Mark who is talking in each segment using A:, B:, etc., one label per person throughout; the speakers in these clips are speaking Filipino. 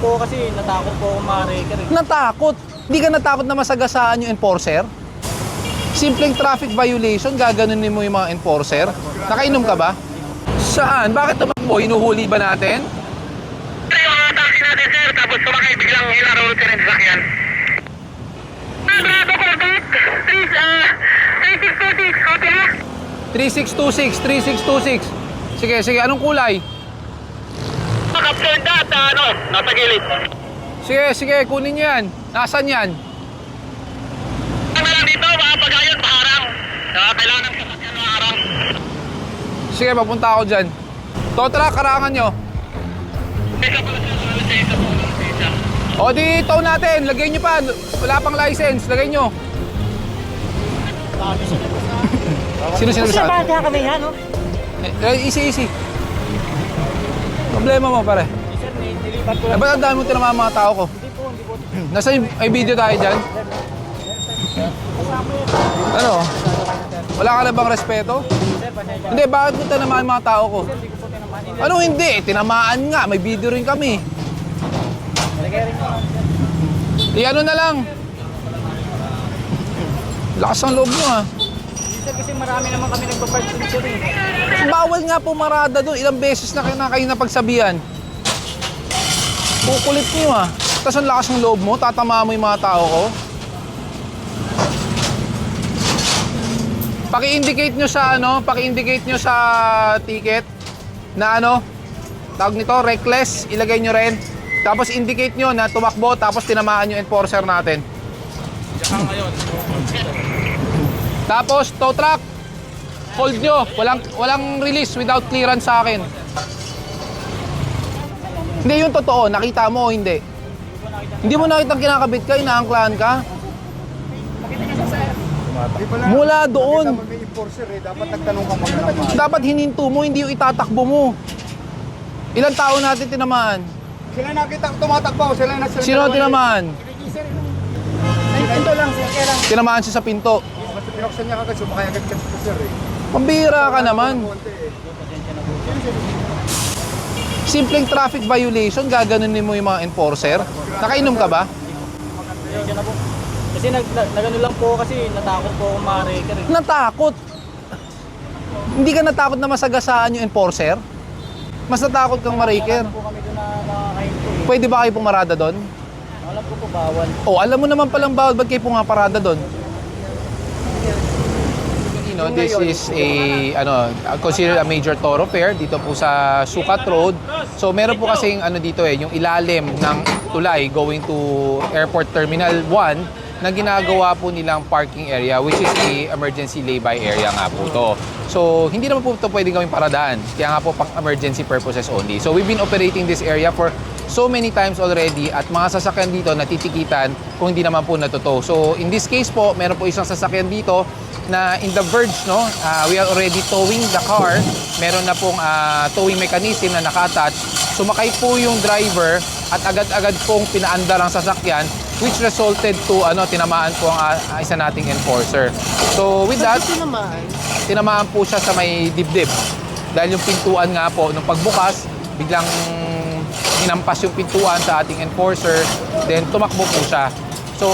A: po kasi natakot po ako ma-reker.
B: Natakot? Hindi ka natakot na masagasaan yung enforcer? Simpleng traffic violation, gaganunin mo yung mga enforcer? Nakainom ka ba? Saan? Bakit tumakbo? Hinuhuli ba natin?
C: Yung taxi natin, sir, tapos sumakay biglang hilarong sir yung sasakyan. Bravo, Corvette. 3626, copy na?
B: 3626, 3626. Sige, sige. Anong kulay?
C: Captured that, nasa gilid.
B: Sige, sige. Kunin niyo yan. Nasaan yan?
C: Ano lang dito, pag-ayon, paharang. Kailangan ng sasakyan maharang.
B: Sige, papunta ako dyan. Tow truck, karangan nyo.
C: Isa pala sa isa po, isa.
B: O di, tow natin. Lagay nyo pa. Wala pang license. Lagay nyo. Sino sinabi sa atin?
A: Kaya kami yan, no?
B: Easy, easy. Problema mo, pare.
A: Sir, nilipat ko
B: Eh, ba't ang dami mo tinamaan mga tao ko?
A: Hindi po.
B: Nasa may video tayo dyan? Ano? Wala ka na bang respeto?
A: Sir, pasensya.
B: Hindi, bakit mo tinamaan mga tao ko?
A: Hindi ko po tinamaan.
B: Ano hindi? Tinamaan nga. May video rin kami.
A: Nag-airing ko.
B: Ano na lang. Lakas ang loob nyo ha.
A: Sir, kasi marami naman kami nagpa-park dun, sir, eh.
B: Bawal nga pumarada doon. Ilang beses na kayo napagsabihan. Kukulit nyo ha. Tapos ang lakas ng loob mo, tatama mo yung mga tao ko. Paki-indicate nyo sa paki-indicate nyo sa ticket na tawag nito, reckless, ilagay nyo rin. Tapos indicate nyo na tumakbo, tapos tinamaan yung enforcer natin. Tapos tow truck, hold nyo, walang release without clearance sa akin. Hindi yung totoo, nakita mo o hindi? Hindi mo nakita kinakabit ka, inaangklahan ka? Mula doon.
D: Dapat nagtanong ka muna naman.
B: Dapat hininto mo, hindi yung itatakbo mo. Ilang tao natin tinamaan?
D: Sila nakita tumatakbo, sila na sila.
B: Sino tinamaan?
A: Ito lang, sir. Kaya lang.
B: Tinamaan siya sa pinto.
D: Basta pinaksan niya kagad, sumakay agad ka sir eh.
B: Pambira ka naman.
D: Konti eh.
B: Simpleng traffic violation, gaganunin mo yung mga enforcer. Nakainom ka ba?
A: Pasensya na po. Kasi nagano lang po kasi natakot po ako ma-reker.
B: Natakot. Hindi ka natakot na masagasaan yung enforcer? Mas natakot kang ma-raker.
A: Wala po kami doon na nakakahinto, eh.
B: Pwede ba kayo pumarada doon?
A: Alam ko po bawal.
B: Oh, alam mo naman palang bawal, ba't kayo pumaparada doon? This is considered a major thoroughfare dito po sa Sukat Road. So meron po kasing dito yung ilalim ng tulay going to Airport Terminal 1 na ginagawa po nilang parking area, which is a emergency lay-by area nga po to. So hindi naman po ito pwedeng gawing paradaan, kaya nga po pang emergency purposes only. So we've been operating this area for so many times already at mga sasakyan dito natitikitan kung hindi naman po natuto. So in this case po, meron po isang sasakyan dito na in the verge, we are already towing the car. Meron na pong towing mechanism na naka-attach. Sumakay po yung driver at agad-agad pong pinaandar ang sasakyan, which resulted to tinamaan po ang isa nating enforcer. So with that, tinamaan po siya sa may dibdib. Dahil yung pintuan nga po, nung pagbukas, biglang hinampas yung pintuan sa ating enforcer, then tumakbo po siya. So,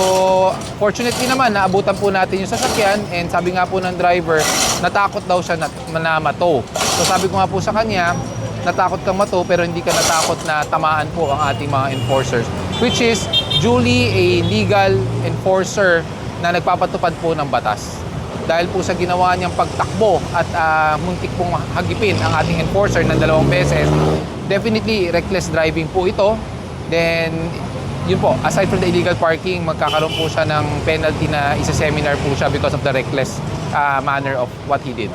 B: fortunately naman, naabutan po natin yung sasakyan and sabi nga po ng driver, natakot daw siya na mato. So, sabi ko nga po sa kanya, natakot kang mato pero hindi ka natakot na tamaan po ang ating mga enforcers, which is duly a legal enforcer na nagpapatupad po ng batas. Dahil po sa ginawa niyang pagtakbo at muntik pong hagipin ang ating enforcer ng 2 beses, definitely reckless driving po ito. Then, yun po, aside from the illegal parking, magkakaroon po siya ng penalty na isa-seminar po siya because of the reckless manner of what he did.